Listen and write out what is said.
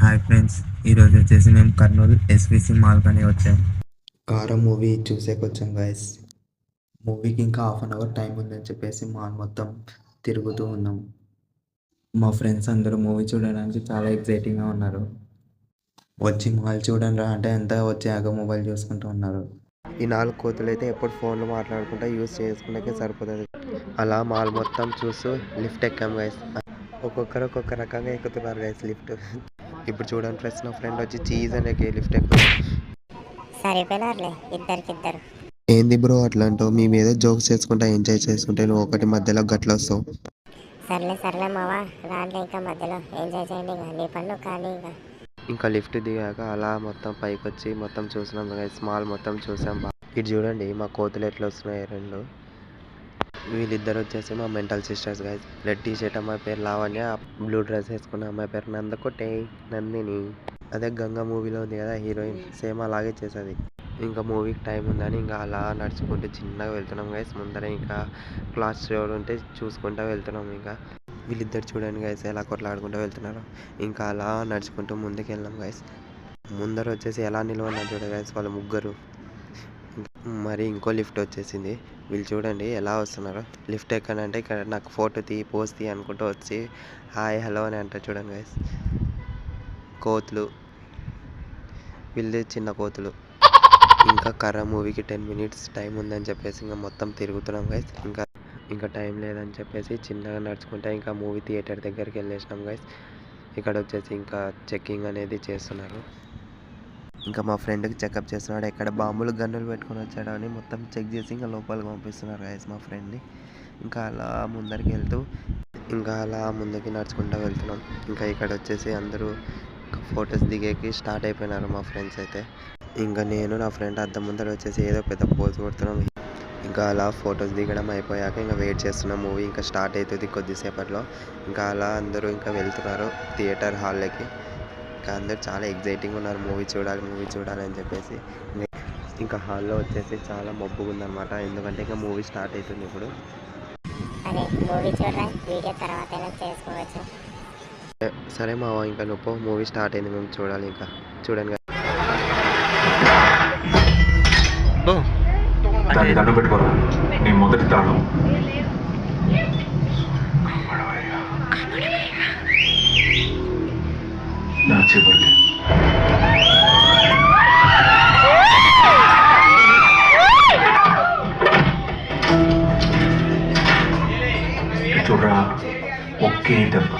Hi friends, ఈరోజు వచ్చేసి మేము కర్నూలు ఎస్విసి మాల్ కానీ వచ్చాం. కారం మూవీ చూసేకొచ్చాం గైస్. మూవీకి ఇంకా హాఫ్ అన్ అవర్ టైం ఉందని చెప్పేసి మాల్ మొత్తం తిరుగుతూ ఉన్నాం. మా ఫ్రెండ్స్ అందరూ మూవీ చూడడానికి చాలా ఎక్సైటింగ్గా ఉన్నారు. వచ్చి మాల్ చూడండి రా అంటే అంతా వచ్చాక మొబైల్ చూసుకుంటూ ఉన్నారు. ఈ 4 కోతులు అయితే ఎప్పుడు ఫోన్లు మాట్లాడుకుంటా యూజ్ చేసుకునే సరిపోతుంది. అలా మాల్ మొత్తం చూస్తూ లిఫ్ట్ ఎక్కాం గైస్. ఒక్కొక్కరు ఒక్కొక్క రకంగా ఎక్కుతున్నారు గైస్ లిఫ్ట్. ఇప్పుడు చూడండి ఫ్రెండ్స్, నా ఫ్రెండ్ వచ్చి చీజ్ అనే లిఫ్ట్ ఎక్కుతారు. సరిపోయినారులే ఇద్దరికిద్దరు. ఏంది బ్రో అట్లా అంటావు? మీ మీద జోక్స్ చేసుకుంటా ఎంజాయ్ చేసుకుంటే నువ్వు ఒకటి మధ్యలో గట్ల వస్తావు. సర్లే మావా, దాంట్లో ఇంకా మధ్యలో ఎంజాయ్ చేయండి. నీ పనులు కానీ ఇంకా లిఫ్ట్ దిగాక అలా మొత్తం పైకి వచ్చి మొత్తం చూసినాం గైస్. మాల్ మొత్తం చూసాం. ఇటు చూడండి మా కోతులు ఎట్లా వస్తున్నాయి రెండు. వీళ్ళిద్దరు వచ్చేసి మా mental sisters guys. Red T shirt అమ్మాయి పేరు లావణ్య, బ్లూ డ్రెస్ వేసుకున్న అమ్మాయి పేరు నందకొట్టే నందిని. అదే గంగా మూవీలో ఉంది కదా హీరోయిన్, సేమ్ అలాగే చేసేది. ఇంకా మూవీకి టైం ఉందని ఇంకా అలా నడుచుకుంటూ చిన్నగా వెళ్తున్నాం గైస్. ముందర ఇంకా క్లాత్ స్టోర్ ఉంటే చూసుకుంటూ వెళ్తున్నాం. ఇంకా వీళ్ళిద్దరు చూడండి గైస్ ఎలా కొట్లాడుకుంటూ వెళ్తున్నారు. ఇంకా అలా నడుచుకుంటూ ముందుకు వెళ్ళాం గైస్. ముందర వచ్చేసి ఎలా నిలవన్నారు చూడ గైస్ వాళ్ళ ముగ్గురు. మరి ఇంకో లిఫ్ట్ వచ్చేసింది. వీళ్ళు చూడండి ఎలా వస్తున్నారు. లిఫ్ట్ ఎక్కనంటే ఇక్కడ నాకు ఫోటో తీ పోస్ట్ తీ అనుకుంటూ వచ్చి హాయ్ హలో అని అంటారు చూడండి గైస్. కోతులు, వీళ్ళది చిన్న కోతులు. ఇంకా కర్ర మూవీకి 10 minutes టైం ఉందని చెప్పేసి ఇంకా మొత్తం తిరుగుతున్నాం గైస్. ఇంకా టైం లేదని చెప్పేసి చిన్నగా నడుచుకుంటే ఇంకా మూవీ థియేటర్ దగ్గరికి వెళ్ళేసినాం గైస్. ఇక్కడ వచ్చేసి ఇంకా చెక్కింగ్ అనేది చేస్తున్నారు. ఇంకా మా ఫ్రెండ్కి చెకప్ చేస్తున్నాడు, ఎక్కడ బాంబులు గన్నులు పెట్టుకొని వచ్చాడో అని మొత్తం చెక్ చేసి ఇంకా లోపలికి పంపిస్తున్నారు గైస్ మా ఫ్రెండ్ని. ఇంకా అలా ముందరికి వెళ్తూ ఇంకా అలా ముందుకి నడుచుకుంటూ వెళ్తున్నాం. ఇంకా ఇక్కడ వచ్చేసి అందరూ ఫొటోస్ దిగేకి స్టార్ట్ అయిపోయినారు మా ఫ్రెండ్స్ అయితే. ఇంకా నేను నా ఫ్రెండ్ అద్దం ముందర వచ్చేసి ఏదో పెద్ద పోజ్ కొడుతున్నాం. ఇంకా అలా ఫొటోస్ దిగడం అయిపోయాక ఇంకా వెయిట్ చేస్తున్నాం, మూవీ ఇంకా స్టార్ట్ అవుతుంది కొద్దిసేపట్లో. ఇంకా అలా అందరూ ఇంకా వెళ్తున్నారు థియేటర్ హాల్లోకి. ఇంకా అందరూ చాలా ఎగ్జైటింగ్ ఉన్నారు మూవీ చూడాలి అని చెప్పేసి. ఇంకా హాల్లో వచ్చేసి చాలా మబ్బుగా ఉందన్నమాట, ఎందుకంటే ఇంకా మూవీ స్టార్ట్ అవుతుంది ఇప్పుడు. అదే మూవీ చూడరా, వీడియో తర్వాత చేసుకోవచ్చు. సరే మావా, ఇంకా నువ్వు మూవీ స్టార్ట్ అయింది, మేము చూడాలి. ఇంకా చూడండి దాన్ని దండం పెట్టుకోరా, నీ మొదటి తాళం. నా చివరికి చూడరా, ఒకే దెబ్బ